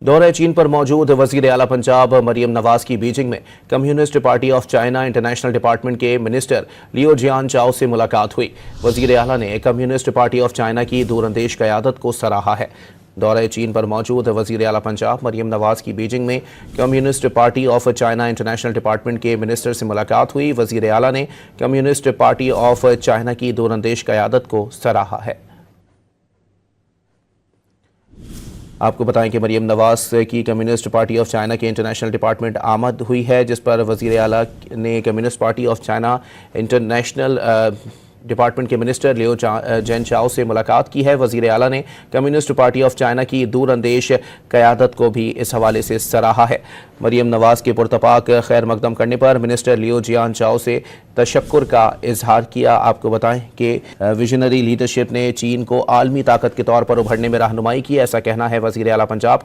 دورہ چین پر موجود وزیر اعلیٰ پنجاب مریم نواز کی بیجنگ میں communist party of China international department کے منسٹر لیو جیان چاؤ سے ملاقات ہوئی۔ وزیر اعلیٰ نے کمیونسٹ پارٹی آف چائنا کی دور اندیش قیادت کو سراہا ہے۔ دورہ چین پر موجود وزیر اعلیٰ پنجاب مریم نواز کی بیجنگ میں communist party of China international department کے منسٹر سے ملاقات ہوئی۔ وزیر اعلیٰ نے کمیونسٹ پارٹی آف چائنا کی دور اندیش قیادت کو سراہا ہے۔ آپ کو بتائیں کہ مریم نواز کی کمیونسٹ پارٹی آف چائنا کے انٹرنیشنل ڈپارٹمنٹ آمد ہوئی ہے، جس پر وزیر اعلیٰ نے communist party of China international department کے منسٹر لیو جین چاؤ سے ملاقات کی ہے۔ وزیر اعلیٰ نے کمیونسٹ پارٹی آف چائنا کی دور اندیش قیادت کو بھی اس حوالے سے سراہا ہے۔ مریم نواز کے پرتپاک خیر مقدم کرنے پر منسٹر لیو جیان چاؤ سے تشکر کا اظہار کیا۔ آپ کو بتائیں کہ ویژنری لیڈرشپ نے چین کو عالمی طاقت کے طور پر ابھرنے میں رہنمائی کی، ایسا کہنا ہے وزیر اعلیٰ پنجاب